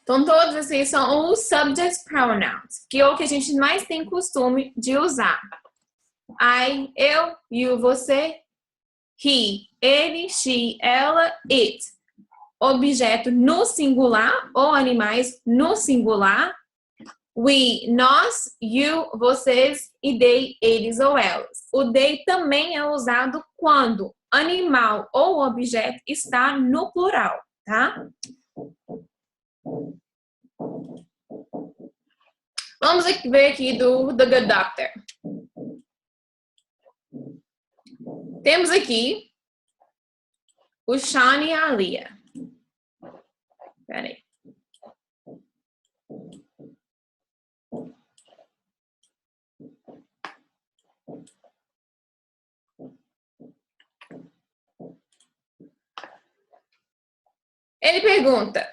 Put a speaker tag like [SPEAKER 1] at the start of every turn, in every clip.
[SPEAKER 1] Então, todos esses são os subject pronouns, que é o que a gente mais tem costume de usar. I, eu, you, você, he, ele, she, ela, it. Objeto no singular ou animais no singular. We, nós, you, vocês e they, eles ou elas. O they também é usado quando animal ou objeto está no plural, tá? Vamos ver aqui do The Good Doctor. Temos aqui o Sean e a Lia. Espera aí. Ele pergunta: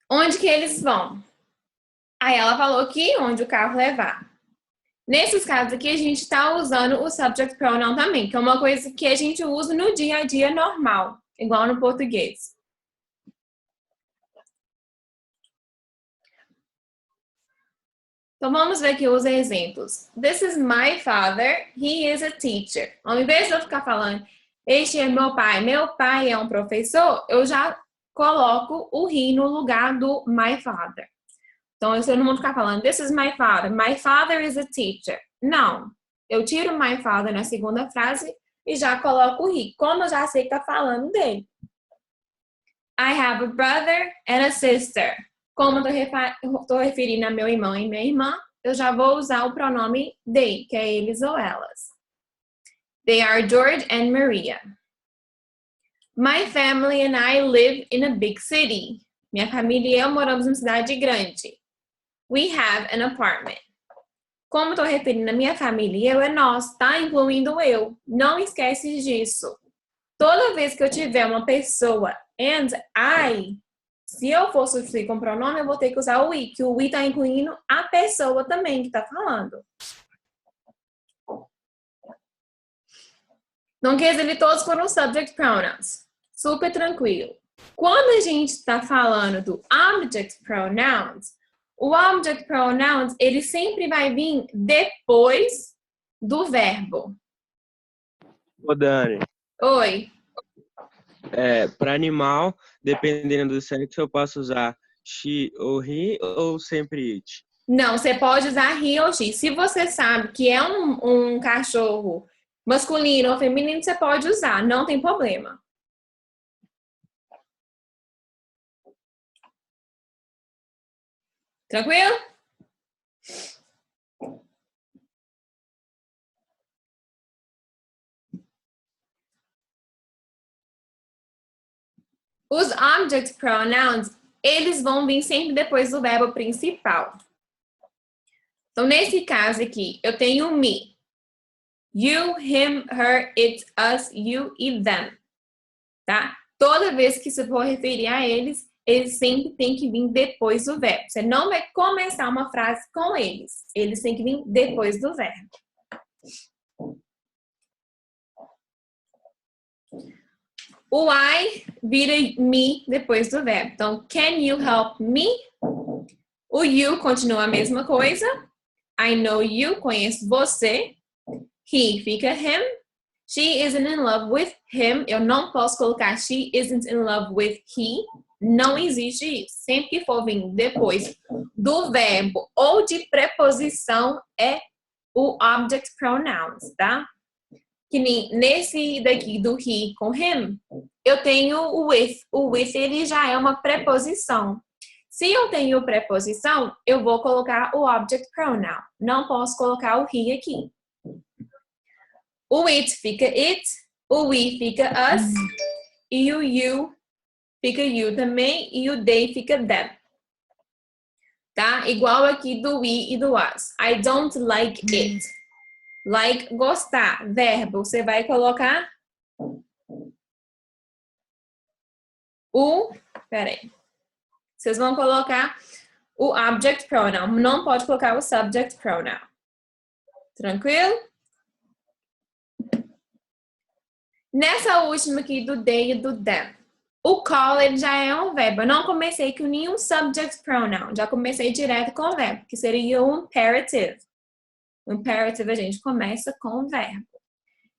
[SPEAKER 1] onde que eles vão? Aí ela falou que onde o carro levar. Nesses casos aqui, a gente está usando o subject pronoun também, que é uma coisa que a gente usa no dia a dia normal, igual no português. Então, vamos ver aqui os exemplos. This is my father, he is a teacher. Ao invés de eu ficar falando, este é meu pai é um professor, eu já coloco o he no lugar do my father. Então, eu não vou ficar falando, this is my father is a teacher. Não, eu tiro my father na segunda frase e já coloco o he, como eu já sei que tá falando dele. I have a brother and a sister. Como eu estou referindo a meu irmão e minha irmã, eu já vou usar o pronome they, que é eles ou elas. They are George and Maria. My family and I live in a big city. Minha família e eu moramos em uma cidade grande. We have an apartment. Como estou referindo a minha família e eu é nós, tá? Incluindo eu. Não esquece disso. Toda vez que eu tiver uma pessoa and I, se eu for substituir com pronome, eu vou ter que usar o we, que o we está incluindo a pessoa também que está falando. Não quer dizer que todos foram subject pronouns. Super tranquilo. Quando a gente está falando do object pronouns, o object pronouns, ele sempre vai vir depois do verbo.
[SPEAKER 2] Ô, Dani.
[SPEAKER 1] Oi.
[SPEAKER 2] Para animal, dependendo do sexo, eu posso usar she ou he ou sempre it?
[SPEAKER 1] Não, você pode usar he ou she. Se você sabe que é um cachorro masculino ou feminino, você pode usar, não tem problema. Tranquilo? Os object pronouns, eles vão vir sempre depois do verbo principal. Então, nesse caso aqui, eu tenho me. You, him, her, it, us, you e them. Tá? Toda vez que você for referir a eles, eles sempre têm que vir depois do verbo. Você não vai começar uma frase com eles. Eles têm que vir depois do verbo. O I vira me depois do verbo. Então, can you help me? O you continua a mesma coisa. I know you, conheço você. He fica him. She isn't in love with him. Eu não posso colocar she isn't in love with he. Não existe isso. Sempre que for vir depois do verbo ou de preposição é o object pronouns, tá? Que nem nesse daqui do he com him, eu tenho o with. O with, ele já é uma preposição. Se eu tenho preposição, eu vou colocar o object pronoun. Não posso colocar o he aqui. O it fica it, o we fica us, e o you fica you também, e o they fica them. Tá? Igual aqui do we e do us. I don't like it. Like, gostar. Verbo, você vai colocar peraí. Vocês vão colocar o object pronoun. Não pode colocar o subject pronoun. Tranquilo? Nessa última aqui do they e do them. O call, ele já é um verbo. Eu não comecei com nenhum subject pronoun. Já comecei direto com o verbo, que seria um imperative. O imperative a gente começa com o verbo.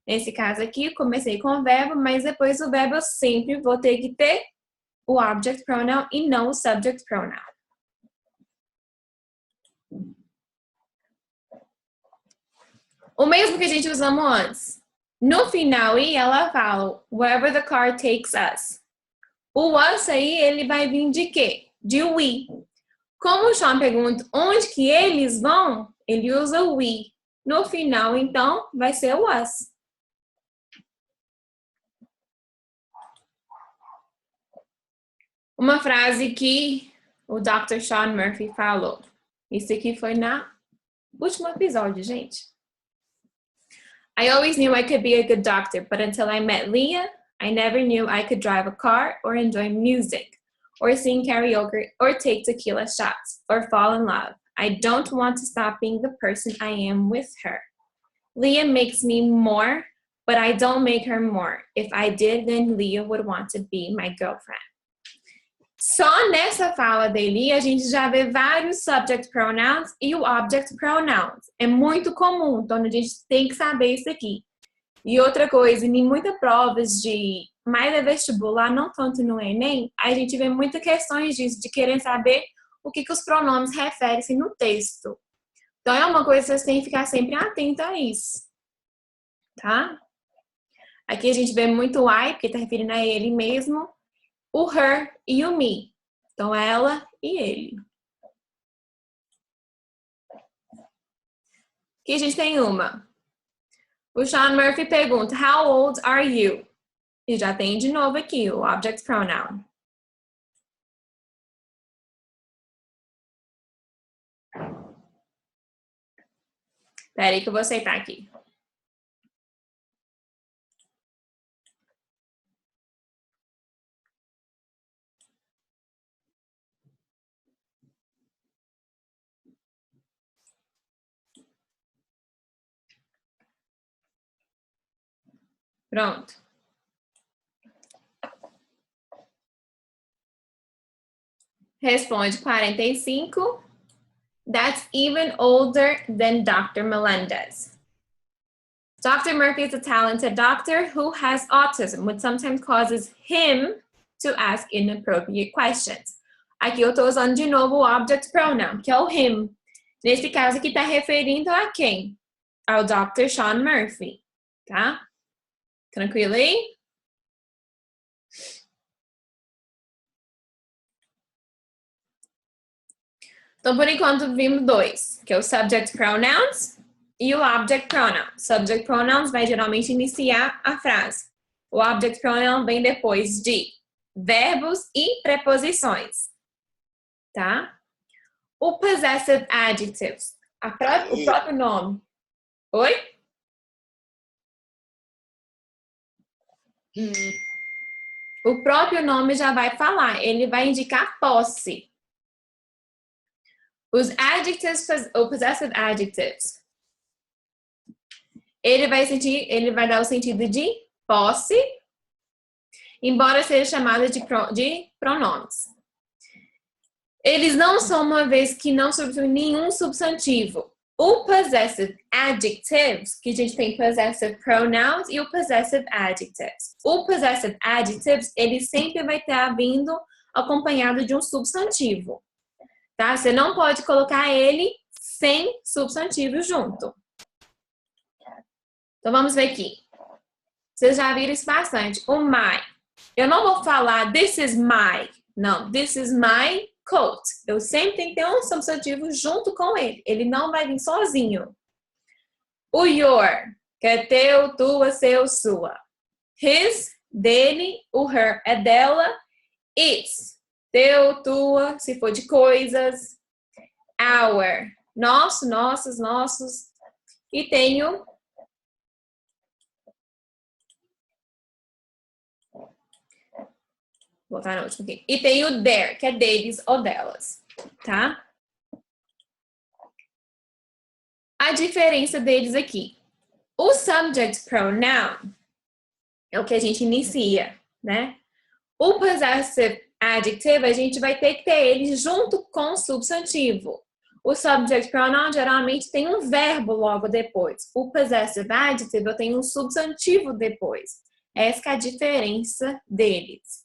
[SPEAKER 1] Nesse caso aqui, comecei com o verbo, mas depois do verbo eu sempre vou ter que ter o object pronoun e não o subject pronoun. O mesmo que a gente usamos antes. No final, ela fala, wherever the car takes us. O us aí, ele vai vir de quê? De we. Como o Sean pergunta onde que eles vão, ele usa o we. No final, então, vai ser o us. Uma frase que o Dr. Sean Murphy falou. Isso aqui foi no último episódio, gente. I always knew I could be a good doctor, but until I met Leah, I never knew I could drive a car or enjoy music or sing karaoke or take tequila shots or fall in love. I don't want to stop being the person I am with her. Leah makes me more, but I don't make her more. If I did, then Leah would want to be my girlfriend. Só nessa fala dele, a gente já vê vários subject pronouns e o object pronouns. É muito comum, então a gente tem que saber isso aqui. E outra coisa, em muitas provas de mais é vestibular, não tanto no Enem, a gente vê muitas questões disso, de querer saber o que os pronomes referem-se no texto. Então é uma coisa que vocês têm que ficar sempre atento a isso. Tá? Aqui a gente vê muito o I, porque está referindo a ele mesmo. O her e o me. Então, ela e ele. Aqui a gente tem uma. O Sean Murphy pergunta, how old are you? E já tem de novo aqui o object pronoun. Espera aí que eu vou aceitar aqui. Pronto. Responde 45. That's even older than Dr. Melendez. Dr. Murphy is a talented doctor who has autism, which sometimes causes him to ask inappropriate questions. Aqui eu estou usando de novo o object pronoun, que é o him. Nesse caso aqui está referindo a quem? Ao Dr. Sean Murphy, tá? Tranquilo aí? Então, por enquanto, vimos dois, que é o subject pronouns e o object pronoun. Subject pronouns vai geralmente iniciar a frase. O object pronoun vem depois de verbos e preposições, tá? O possessive adjectives, o próprio nome. Oi? O próprio nome já vai falar, ele vai indicar posse. Os adjectives, ou possessive adjectives, ele vai dar o sentido de posse, embora seja chamado de pronomes. Eles não são, uma vez que não substituem nenhum substantivo. O possessive adjectives, que a gente tem possessive pronouns e o possessive adjectives. O possessive adjectives, ele sempre vai estar vindo acompanhado de um substantivo. Tá? Você não pode colocar ele sem substantivo junto. Então, vamos ver aqui. Vocês já viram isso bastante. O my. Eu não vou falar this is my. Não, this is my coat. Eu sempre tenho que ter um substantivo junto com ele. Ele não vai vir sozinho. O your, que é teu, tua, seu, sua. His, dele. O her é dela. It's, teu, tua, se for de coisas. Our, nosso, nossos, nossos. E tenho vou botar no último aqui. E tem o their, que é deles ou delas, tá? a diferença deles aqui. O subject pronoun é o que a gente inicia, né? O possessive adjective, a gente vai ter que ter ele junto com o substantivo. O subject pronoun geralmente tem um verbo logo depois. O possessive adjective, eu tenho um substantivo depois. Essa é a diferença deles.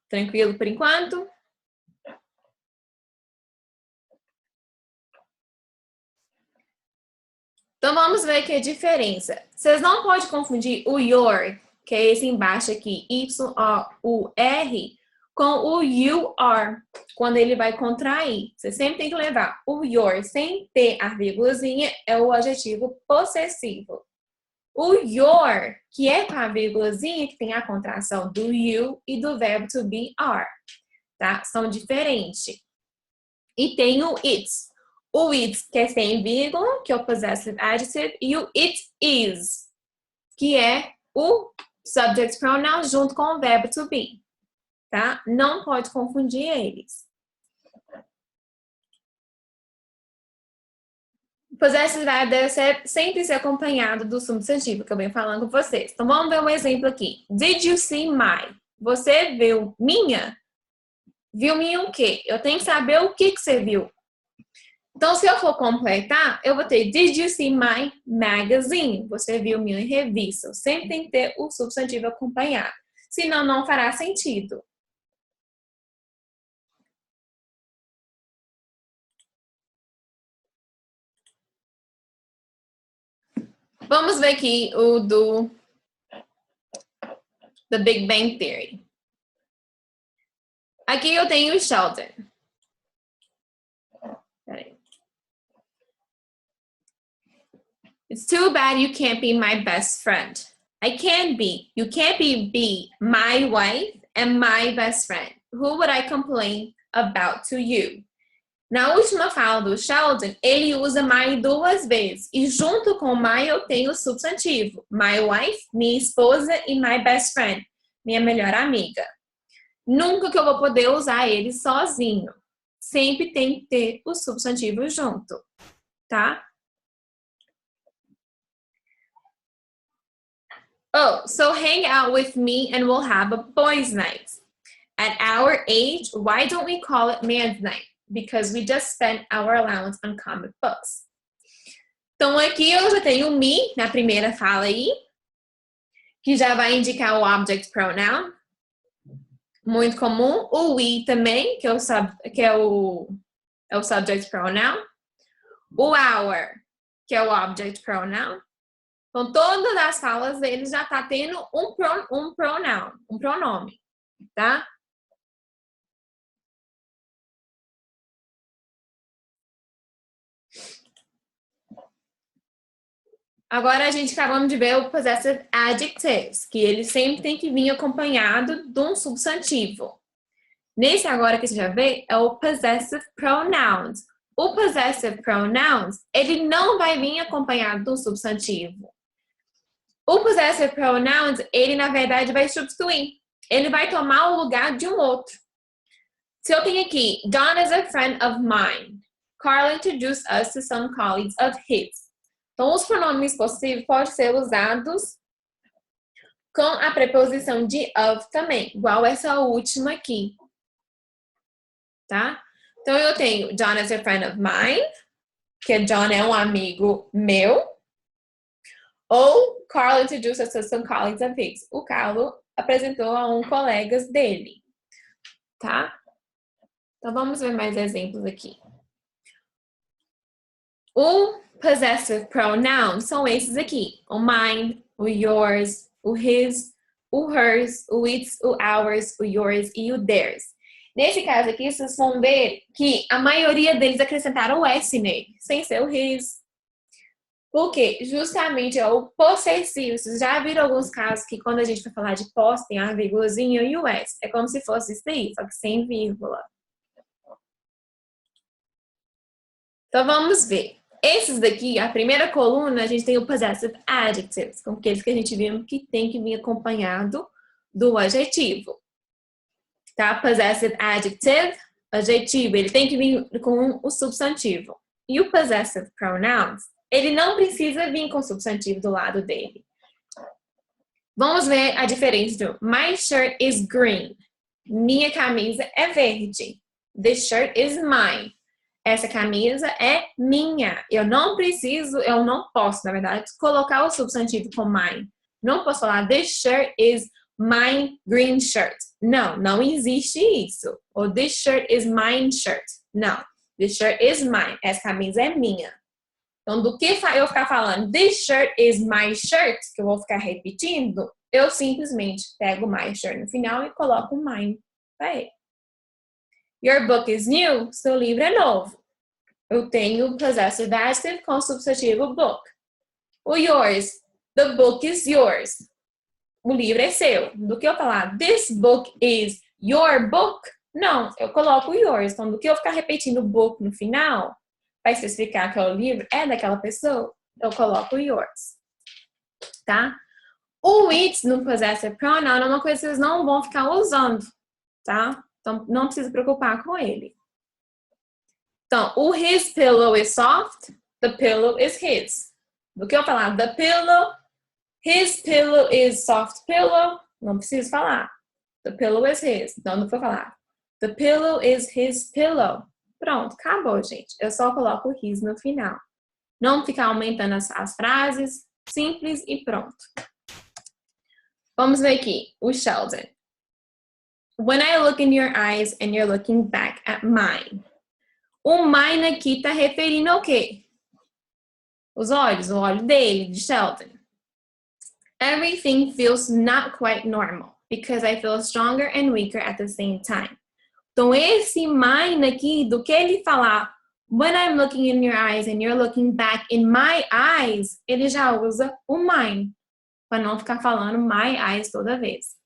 [SPEAKER 1] Tranquilo por enquanto? Então, vamos ver aqui a diferença. Vocês não podem confundir o your, que é esse embaixo aqui, Y-O-U-R, com o you are, quando ele vai contrair. Você sempre tem que levar o your sem ter a vírgulazinha, é o adjetivo possessivo. O your, que é com a vírgulazinha, que tem a contração do you e do verbo to be are, tá? São diferentes. E tem o it's. O it, que é sem vírgula, que é o possessive adjective, e o it is, que é o subject pronoun junto com o verbo to be, tá? Não pode confundir eles. O possessive deve sempre ser acompanhado do substantivo, que eu venho falando com vocês. Então, vamos ver um exemplo aqui. Did you see my? Você viu minha? Viu minha o quê? Eu tenho que saber o que você viu. Então, se eu for completar, eu vou ter Did you see my magazine? Você viu minha revista. Sempre tem que ter o substantivo acompanhado. Senão, não fará sentido. Vamos ver aqui o do The Big Bang Theory. Aqui eu tenho o Sheldon. Peraí. It's too bad you can't be my best friend. I can be. You can't be my wife and my best friend. Who would I complain about to you? Na última fala do Sheldon, ele usa my 2 vezes. E junto com my eu tenho o substantivo. My wife, minha esposa, e my best friend, minha melhor amiga. Nunca que eu vou poder usar ele sozinho. Sempre tem que ter o substantivo junto, tá? Oh, so hang out with me and we'll have a boys' night. At our age, why don't we call it man's night? Because we just spent our allowance on comic books. Então, aqui eu já tenho o me na primeira fala aí, que já vai indicar o object pronoun. Muito comum. O we também, que é o subject pronoun. O our, que é o object pronoun. Então, todas as falas deles já tá tendo um pronoun, um pronome, tá? Agora a gente acabamos de ver o possessive adjectives, que ele sempre tem que vir acompanhado de um substantivo. Nesse agora que você já vê é o possessive pronouns. O possessive pronouns, ele não vai vir acompanhado de um substantivo. O possessive pronouns, ele na verdade vai substituir. Ele vai tomar o lugar de um outro. Se eu tenho aqui, John is a friend of mine. Carl introduced us to some colleagues of his. Então, os pronomes possíveis podem ser usados com a preposição de of também, igual essa última aqui. Tá? Então, eu tenho John is a friend of mine, que John é um amigo meu. Ou Carl introduced us to some colleagues of his. O Carlos apresentou a colegas dele. Tá? Então, vamos ver mais exemplos aqui. O possessive pronoun são esses aqui. O mine, o yours, o his, o hers, o its, o ours, o yours e o theirs. Nesse caso aqui, vocês vão ver que a maioria deles acrescentaram o S nele, sem ser o his. Porque justamente é o possessivo. Vocês já viram alguns casos que quando a gente vai falar de posse, tem a vírgulazinha e o S. É como se fosse isso aí, só que sem vírgula. Então vamos ver. Esses daqui, a primeira coluna, a gente tem o possessive adjectives, com aqueles que a gente viu que tem que vir acompanhado do adjetivo. Tá? Possessive adjective, adjetivo, ele tem que vir com o substantivo. E o possessive pronouns, ele não precisa vir com o substantivo do lado dele. Vamos ver a diferença do my shirt is green. Minha camisa é verde. This shirt is mine. Essa camisa é minha. Eu não posso, na verdade, colocar o substantivo com mine. Não posso falar this shirt is my green shirt. Não existe isso. Ou this shirt is mine shirt. Não, this shirt is mine. Essa camisa é minha. Então, do que eu ficar falando this shirt is my shirt, que eu vou ficar repetindo, eu simplesmente pego my shirt no final e coloco mine para ele. Your book is new. Seu livro é novo. Eu tenho possessive adjective com substantivo book. O yours. The book is yours. O livro é seu. Do que eu falar this book is your book, não, eu coloco yours. Então, do que eu ficar repetindo book no final, para especificar que o livro é daquela pessoa, eu coloco yours. Tá? O it no possessive pronoun é uma coisa que vocês não vão ficar usando, tá? Então, não precisa preocupar com ele. Então, o his pillow is soft, the pillow is his. Do que eu falar the pillow, his pillow is soft pillow, não preciso falar. The pillow is his. Não vou falar. The pillow is his pillow. Pronto, acabou, gente. Eu só coloco o his no final. Não ficar aumentando as frases, simples e pronto. Vamos ver aqui, o Sheldon. When I look in your eyes and you're looking back at mine. O mine aqui tá referindo ao quê? Os olhos, o olho dele, de Sheldon. Everything feels not quite normal because I feel stronger and weaker at the same time. Então, esse mine aqui, do que ele falar when I'm looking in your eyes and you're looking back in my eyes, ele já usa o mine, para não ficar falando my eyes toda vez.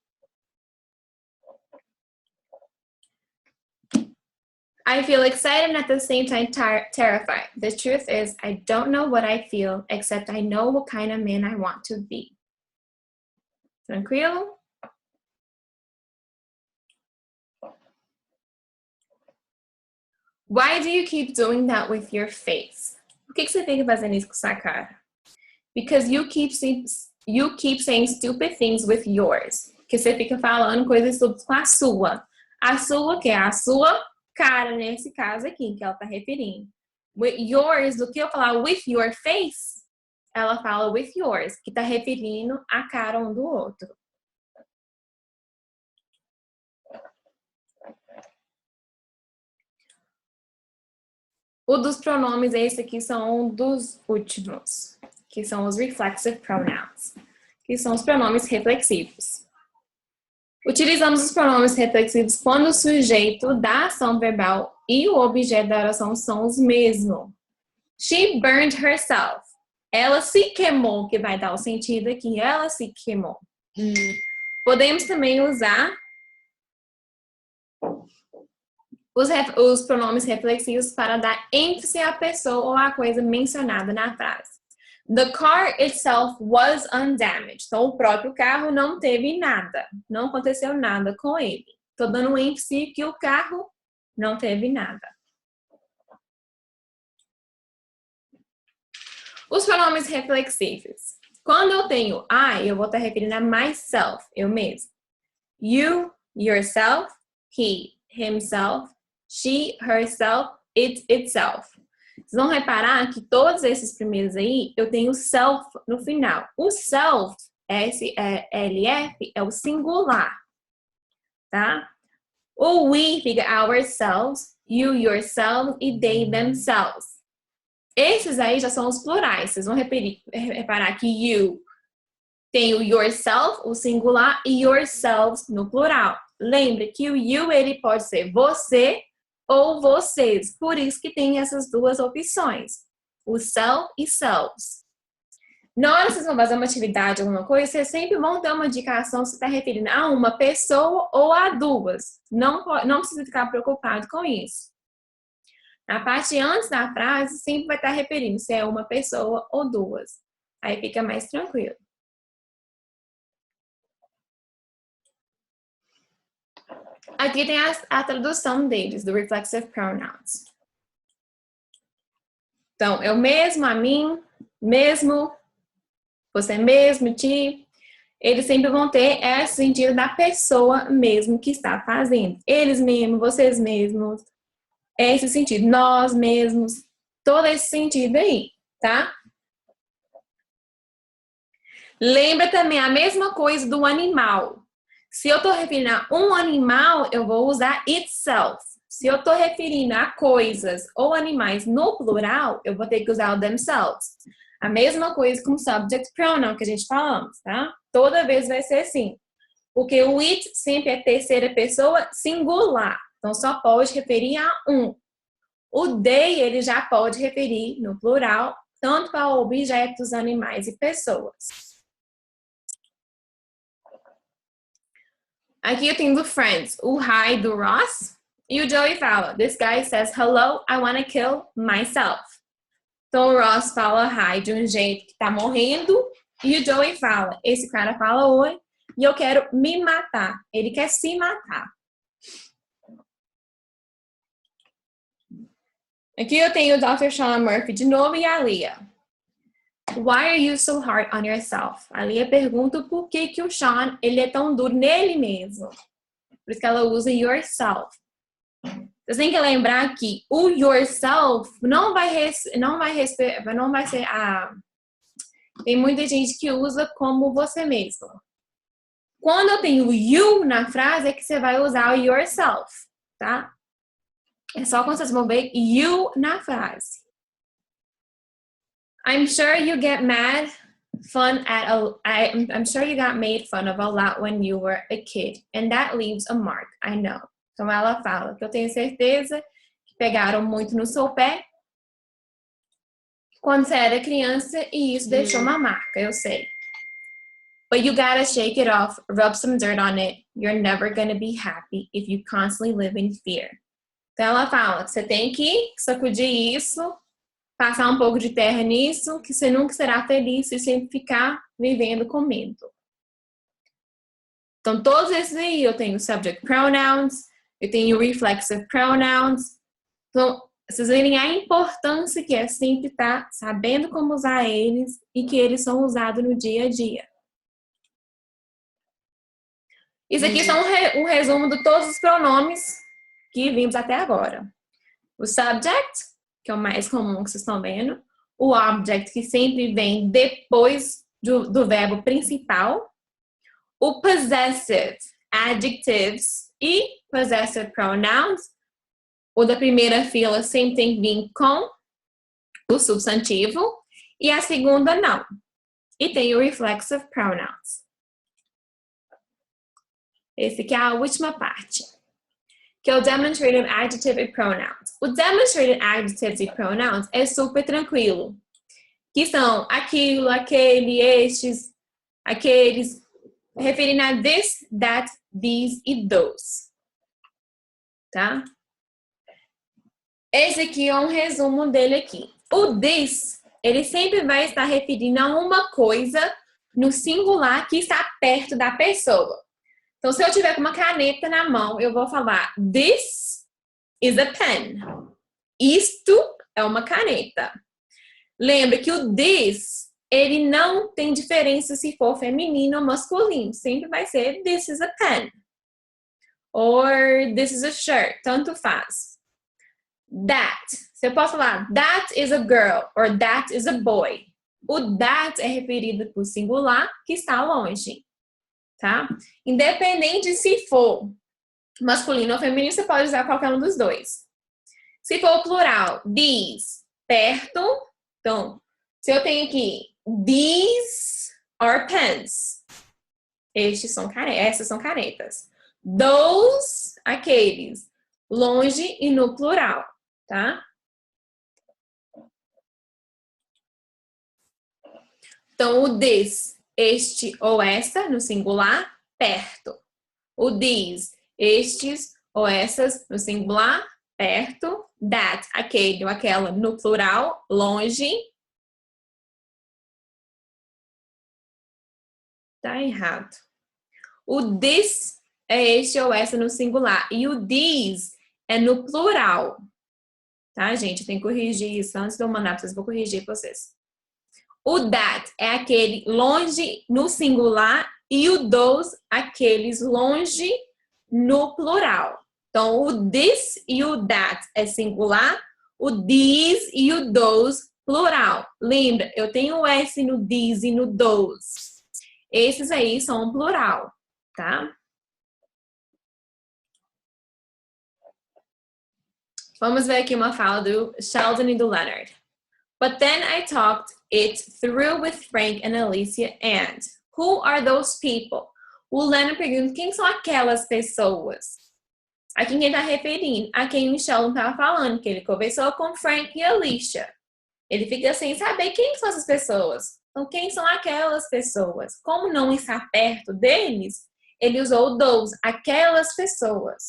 [SPEAKER 1] I feel excited and at the same time terrified. The truth is, I don't know what I feel, except I know what kind of man I want to be. Tranquilo? Why do you keep doing that with your face? Por que você fica fazendo isso com sua cara? Because you keep saying stupid things with yours. Que você fica falando coisas estúpidas com a sua. A sua, que é a sua cara, nesse caso aqui, que ela tá referindo. With yours, do que eu falar with your face, ela fala with yours, que tá referindo a cara um do outro. O dos pronomes, esse aqui são um dos últimos, que são os reflexive pronouns, que são os pronomes reflexivos. Utilizamos os pronomes reflexivos quando o sujeito da ação verbal e o objeto da oração são os mesmos. She burned herself. Ela se queimou, que vai dar o sentido aqui. Ela se queimou. Podemos também usar os pronomes reflexivos para dar ênfase à pessoa ou à coisa mencionada na frase. The car itself was undamaged. Então, o próprio carro não teve nada. Não aconteceu nada com ele. Estou dando ênfase que o carro não teve nada. Os pronomes reflexivos. Quando eu tenho I, eu vou estar referindo a myself, eu mesmo. You, yourself. He, himself. She, herself. It, itself. Vocês vão reparar que todos esses primeiros aí, eu tenho self no final. O self, S-L-F, é o singular, tá? O we fica ourselves, you, yourselves e they, themselves. Esses aí já são os plurais. Vocês vão reparar que you tem o yourself, o singular, e yourselves no plural. Lembre que o you, ele pode ser você ou vocês. Por isso que tem essas duas opções. O self e selves. Na hora que vocês vão fazer uma atividade, alguma coisa, vocês sempre vão ter uma indicação se está referindo a uma pessoa ou a duas. Não precisa ficar preocupado com isso. Na parte antes da frase, sempre vai estar referindo se é uma pessoa ou duas. Aí fica mais tranquilo. Aqui tem a tradução deles, do reflexive pronouns. Então, eu mesmo, a mim, mesmo, você mesmo, ti. Eles sempre vão ter esse sentido da pessoa mesmo que está fazendo. Eles mesmos, vocês mesmos. Esse sentido, nós mesmos. Todo esse sentido aí, tá? Lembra também a mesma coisa do animal. Se eu estou referindo a um animal, eu vou usar itself. Se eu estou referindo a coisas ou animais no plural, eu vou ter que usar o themselves. A mesma coisa com subject pronoun que a gente falamos, tá? Toda vez vai ser assim. Porque o it sempre é terceira pessoa singular. Então, só pode referir a um. O they, ele já pode referir no plural, tanto para objetos, animais e pessoas. Aqui eu tenho do Friends, o hi do Ross. E o Joey fala, this guy says, hello, I wanna kill myself. Então o Ross fala hi de um jeito que tá morrendo. E o Joey fala, esse cara fala oi, e eu quero me matar. Ele quer se matar. Aqui eu tenho o Dr. Sean Murphy de novo e a Lia. Why are you so hard on yourself? A Lia pergunta por que o Sean ele é tão duro nele mesmo. Por isso que ela usa yourself. Você tem que lembrar que o yourself não vai ser a... Tem muita gente que usa como você mesmo. Quando eu tenho you na frase, é que você vai usar o yourself, tá? É só quando vocês vão ver you na frase. I'm sure you get mad fun at I'm sure you got made fun of a lot when you were a kid, and that leaves a mark, I know. Então ela fala que eu tenho certeza que pegaram muito no seu pé quando você era criança e isso deixou uma marca, eu sei. But you gotta shake it off, rub some dirt on it. You're never gonna be happy if you constantly live in fear. Então ela fala que você tem que sacudir isso, passar um pouco de terra nisso, que você nunca será feliz se sempre ficar vivendo com medo. Então todos esses aí eu tenho subject pronouns, eu tenho reflexive pronouns. Então vocês verem a importância que é sempre estar sabendo como usar eles e que eles são usados no dia a dia. Isso aqui são um resumo de todos os pronomes que vimos até agora. O subject, que é o mais comum que vocês estão vendo. O object, que sempre vem depois do verbo principal. O possessive, adjectives e possessive pronouns. O da primeira fila sempre tem que vir com o substantivo. E a segunda não. E tem o reflexive pronouns. Esse aqui é a última parte, que é o demonstrative adjective e pronouns. O demonstrative adjectives e pronouns é super tranquilo, que são aquilo, aquele, estes, aqueles, referindo a this, that, these e those, tá? Esse aqui é um resumo dele aqui. O this, ele sempre vai estar referindo a uma coisa no singular que está perto da pessoa. Então, se eu tiver com uma caneta na mão, eu vou falar this is a pen. Isto é uma caneta. Lembra que o this, ele não tem diferença se for feminino ou masculino. Sempre vai ser this is a pen. Or this is a shirt. Tanto faz. That. Você pode falar that is a girl or that is a boy. O that é referido por singular que está longe. Tá? Independente se for masculino ou feminino, você pode usar qualquer um dos dois. Se for plural, these, perto. Então, se eu tenho aqui, these are pens. Essas são canetas. Those, aqueles. Longe e no plural, tá? Então, o this, este ou esta, no singular, perto. O these, estes ou essas, no singular, perto. That, aquele ou aquela, no plural, longe. Tá errado. O this é este ou essa no singular. E o these é no plural. Tá, gente? Eu tenho que corrigir isso. Antes de eu mandar para vocês, vou corrigir para vocês. O that é aquele longe no singular e o those, aqueles longe no plural. Então, o this e o that é singular, o these e o those, plural. Lembra, eu tenho o S no these e no those. Esses aí são plural, tá? Vamos ver aqui uma fala do Sheldon e do Leonard. But then I talked it through with Frank and Alicia and who are those people? O Leonard pergunta quem são aquelas pessoas? A quem ele está referindo? A quem o Sheldon estava falando, que ele conversou com Frank e Alicia. Ele fica sem saber quem são essas pessoas. Então, quem são aquelas pessoas? Como não está perto deles, ele usou those, aquelas pessoas.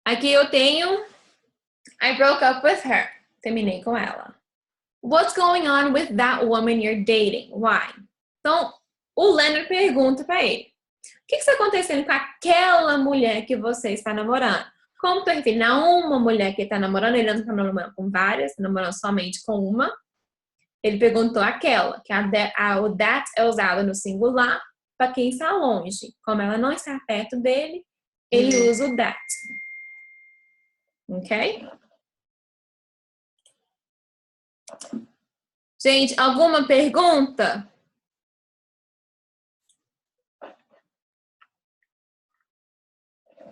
[SPEAKER 1] Aqui eu tenho I broke up with her. Terminei com ela. What's going on with that woman you're dating? Why? Então, o Leonard pergunta para ele. O que está acontecendo com aquela mulher que você está namorando? Como estou referindo a uma mulher que está namorando, ele não está namorando com várias, está namorando somente com uma. Ele perguntou aquela, que o that é usado no singular para quem está longe. Como ela não está perto dele, ele usa o that. Ok? Gente, alguma pergunta?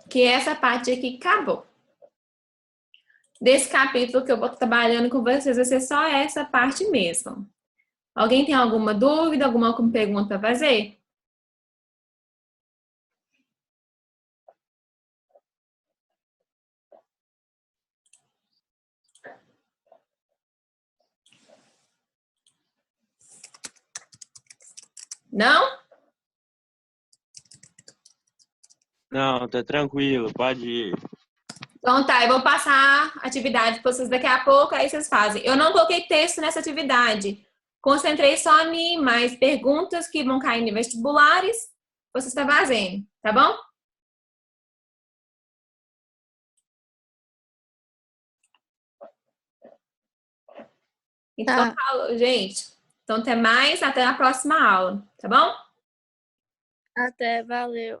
[SPEAKER 1] Que essa parte aqui acabou. Desse capítulo que eu vou trabalhando com vocês, vai ser só essa parte mesmo. Alguém tem alguma dúvida, alguma pergunta para fazer? Não?
[SPEAKER 2] Não, tá tranquilo, pode ir.
[SPEAKER 1] Então tá, eu vou passar a atividade para vocês daqui a pouco, aí vocês fazem. Eu não coloquei texto nessa atividade. Concentrei só em mais perguntas que vão cair em vestibulares. Você está fazendo, tá bom? Então, falou, gente. Então, até mais, até a próxima aula, tá bom?
[SPEAKER 3] Até, valeu.